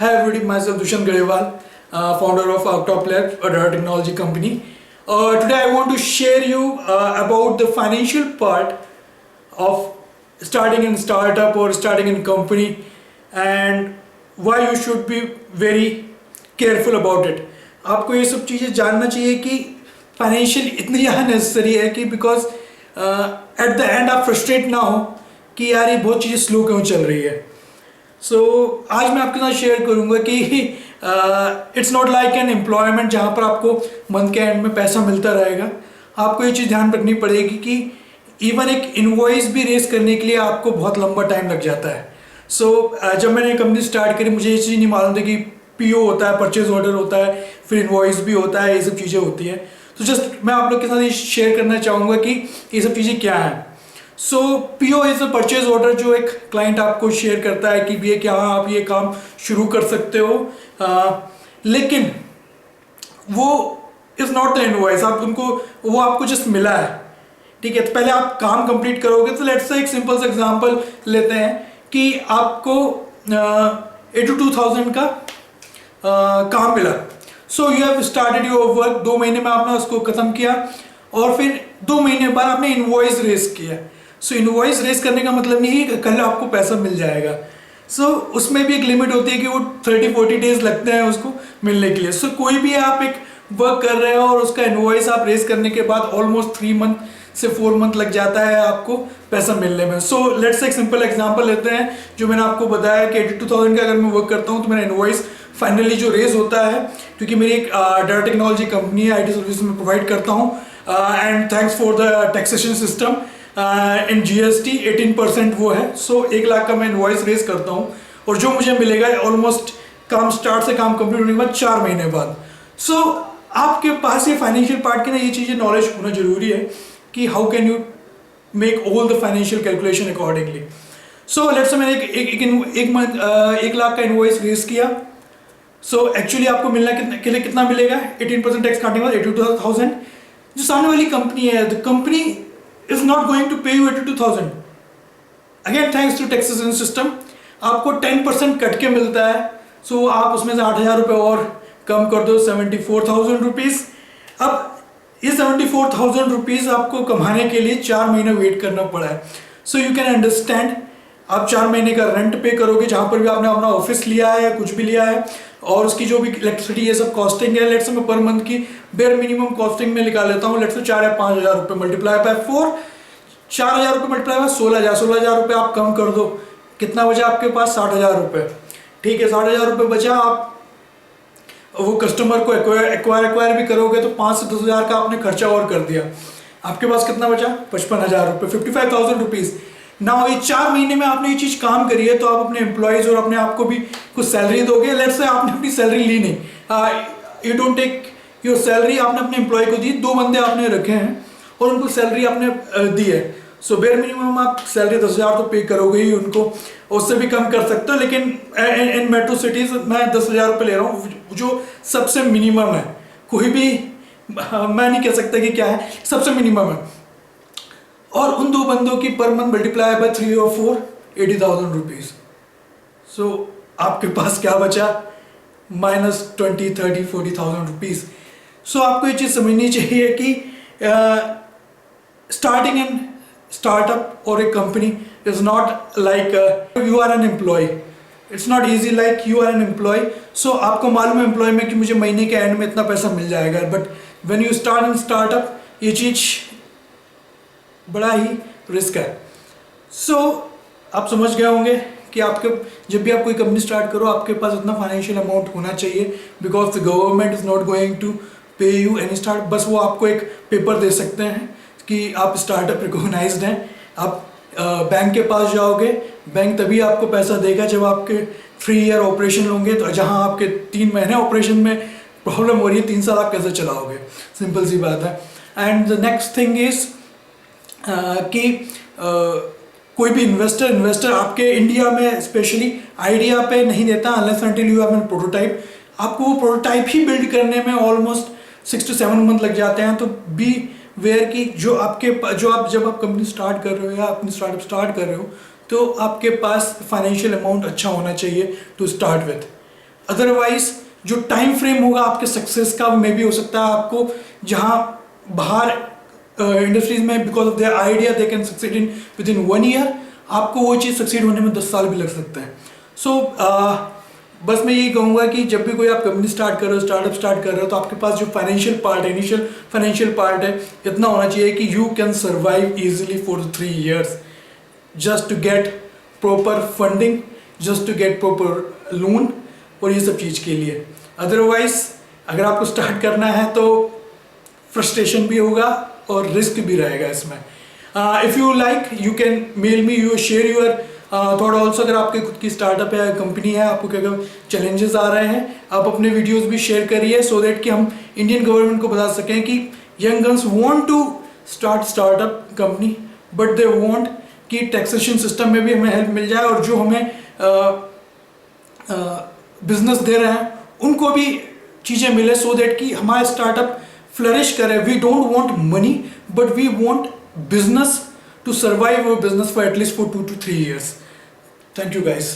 Hi everybody, myself Dushan Garewal, founder of Top Lab, a data technology company. Today I want to share you about the financial part of starting in startup or starting in company and why you should be very careful about it. आपको ये सब चीज़ें जानना चाहिए कि financial इतनी ज़्यादा necessary है कि बिकॉज एट द एंड आप फ्रस्ट्रेट ना हो कि यार ये बहुत चीज़ें स्लो क्यों चल रही है. आज मैं आपके साथ शेयर करूंगा कि it's not like an employment जहाँ पर आपको मंथ के एंड में पैसा मिलता रहेगा. आपको ये चीज़ ध्यान रखनी पड़ेगी कि इवन एक इनवॉइस भी रेस करने के लिए आपको बहुत लंबा टाइम लग जाता है. जब मैंने कंपनी स्टार्ट करी मुझे ये चीज़ नहीं मालूम थी कि पीओ होता है, परचेज ऑर्डर होता है, फिर इनवॉइस भी होता है, ये सब चीज़ें होती हैं. तो जस्ट मैं आप लोग के साथ ये शेयर करना चाहूँगा कि ये सब चीज़ें क्या हैं. PO is a purchase order जो एक क्लाइंट आपको शेयर करता है कि भैया क्या आप ये काम शुरू कर सकते हो, लेकिन वो इज नॉट द इनवॉइस. आप उनको वो आपको जस्ट मिला है, ठीक है. तो पहले आप काम कंप्लीट करोगे. तो लेट्स से एक सिंपल सा एग्जांपल लेते हैं कि आपको 82,000 का काम मिला. So you have started your work. 2 महीने में आपने उसको खत्म किया और फिर 2 महीने बाद आपने इनवॉइस रेस किया. इनवॉइस रेस करने का मतलब नहीं है कि कल आपको पैसा मिल जाएगा. उसमें भी एक लिमिट होती है कि वो 30-40 डेज लगते हैं उसको मिलने के लिए. कोई भी आप एक वर्क कर रहे हो और उसका इनवॉइस आप रेस करने के बाद ऑलमोस्ट 3 मंथ से 4 मंथ लग जाता है आपको पैसा मिलने में. लेट्स से एक सिंपल एग्जांपल लेते हैं. जो मैंने आपको बताया कि 82,000 का अगर मैं वर्क करता हूँ तो मेरा इनवॉइस फाइनली जो रेस होता है, क्योंकि मेरी एक डाटा टेक्नोलॉजी कंपनी है, IT सर्विस में प्रोवाइड करता हूँ, and thanks for the taxation system in GST 18% वो है. 1 लाख का मैं इनवॉइस रेस करता हूँ और जो मुझे मिलेगा ऑलमोस्ट काम स्टार्ट से काम कंप्लीट होने के बाद 4 महीने बाद. आपके पास ये फाइनेंशियल पार्ट की ना ये चीज़ें नॉलेज होना जरूरी है कि how can you make all the financial calculation accordingly. Let's say मैंने एक लाख का इनवॉइस रेस किया. एक्चुअली आपको मिलना कितना मिलेगा? 18% टैक्स काटने के बाद 82,000. जो सामने वाली कंपनी है, the company is not going to pay you 82,000. Again thanks to taxation system आपको 10% कट के मिलता है. आप उसमें से 8,000 रुपये और कम कर दो, 74,000 रुपीज़. अब ये 74,000 रुपीज़ आपको कमाने के लिए 4 महीने वेट करना पड़ा है. You can understand. आप 4 महीने का रेंट पे करोगे जहाँ पर भी आपने अपना ऑफिस लिया है या कुछ भी लिया है, और उसकी जो भी इलेक्ट्रिसिटी ये सब कॉस्टिंग है. लेट्स से मैं पर मंथ की बेयर मिनिमम कॉस्टिंग में निकाल लेता हूँ. लेट्स से 4 या 5,000 रुपये मल्टीप्लाई बाय 4, 4,000 रुपये मल्टीप्लाई बाय 16,000 रुपये आप कम कर दो. कितना बचा आपके पास? 60,000 रुपये. ठीक है, 60,000 रुपये बचा. आप वो कस्टमर को एक्वायर भी करोगे तो 5 से 10,000 का आपने खर्चा और कर दिया. आपके पास कितना बचा? 55,000 रुपये, 55,000 रुपीज़. ना ये 4 महीने में आपने ये चीज़ काम करी है तो आप अपने एम्प्लॉयज़ और अपने आप को भी कुछ सैलरी दोगे. लेट्स से आपने अपनी सैलरी ली नहीं, you don't take your salary. आपने अपने एम्प्लॉय को दी, 2 बंदे आपने रखे हैं और उनको सैलरी आपने दी है. बेयर मिनिमम आप सैलरी 10,000 तो पे करोगे ही उनको, उससे भी कम कर सकते हो. लेकिन इन मेट्रो सिटीज़ मैं 10,000 रुपये ले रहा हूँ जो सबसे मिनिमम है. कोई भी मैं नहीं कह सकता कि क्या है, सबसे मिनिमम है. और उन 2 बंदों की पर मंथ मल्टीप्लाई बाय 3 और 4, 80,000 रुपीज़. आपके पास क्या बचा? -20, 30, 40,000 रुपीज़. आपको ये चीज़ समझनी चाहिए कि स्टार्टिंग इन स्टार्टअप और एक company is not like you are an employee. It's not easy like you are an employee. आपको मालूम है एम्प्लॉय में कि मुझे महीने के एंड में इतना पैसा मिल जाएगा. But when you start in startup ये चीज़ बड़ा ही रिस्क है. आप समझ गए होंगे कि आपके जब भी आप कोई कंपनी स्टार्ट करो आपके पास इतना फाइनेंशियल अमाउंट होना चाहिए, because the government is not going to pay you any start. बस वो आपको एक पेपर दे सकते हैं कि आप स्टार्टअप रिकॉग्नाइज्ड हैं. आप बैंक के पास जाओगे, बैंक तभी आपको पैसा देगा जब आपके 3 ईयर ऑपरेशन होंगे. तो जहाँ आपके 3 महीने ऑपरेशन में प्रॉब्लम हो रही है, 3 साल आप कैसे चलाओगे? सिंपल सी बात है. And the next thing is कि कोई भी इन्वेस्टर आपके इंडिया में स्पेशली आइडिया पे नहीं देता unless until you have an prototype. आपको वो प्रोटोटाइप ही बिल्ड करने में ऑलमोस्ट 6 to 7 मंथ लग जाते हैं. तो बी वेयर की जब आप कंपनी स्टार्ट कर रहे हो या अपनी स्टार्टअप स्टार्ट कर रहे हो तो आपके पास फाइनेंशियल अमाउंट अच्छा होना चाहिए टू स्टार्ट विथ. अदरवाइज जो टाइम फ्रेम होगा आपके सक्सेस का, मे भी हो सकता है आपको जहां बाहर इंडस्ट्रीज में because of their idea they can succeed in with in 1 year, आपको वो चीज़ सक्सीड होने में 10 साल भी लग सकते हैं। सो बस मैं यही कहूँगा कि जब भी कोई आप कंपनी स्टार्ट कर रहे हो, स्टार्टअप स्टार्ट कर रहे हो, तो आपके पास जो फाइनेंशियल पार्ट है, इनिशियल फाइनेंशियल पार्ट है, इतना होना चाहिए कि you can survive easily for 3 years just to get proper funding, just to get proper loan और ये सब चीज़ के लिए। अदरवाइज अगर आपको स्टार्ट करना है तो फ्रस्ट्रेशन भी होगा और रिस्क भी रहेगा इसमें। If you like you can mail me you share your थोड़ा ऑल्सो। अगर आपके खुद की स्टार्टअप है, कंपनी है, आपको क्या क्या चैलेंजेस आ रहे हैं, आप अपने वीडियोस भी शेयर करिए सो दैट कि हम इंडियन गवर्नमेंट को बता सकें कि young girls want to startup company but they want कि टैक्सेशन सिस्टम में भी हमें हेल्प मिल जाए और जो हमें बिजनेस दे रहे हैं उनको भी चीज़ें मिले सो दैट कि हमारा स्टार्टअप फ्लरिश करे। We don't want money but we want business to survive our business for at least for 2 to 3 years. Thank you guys.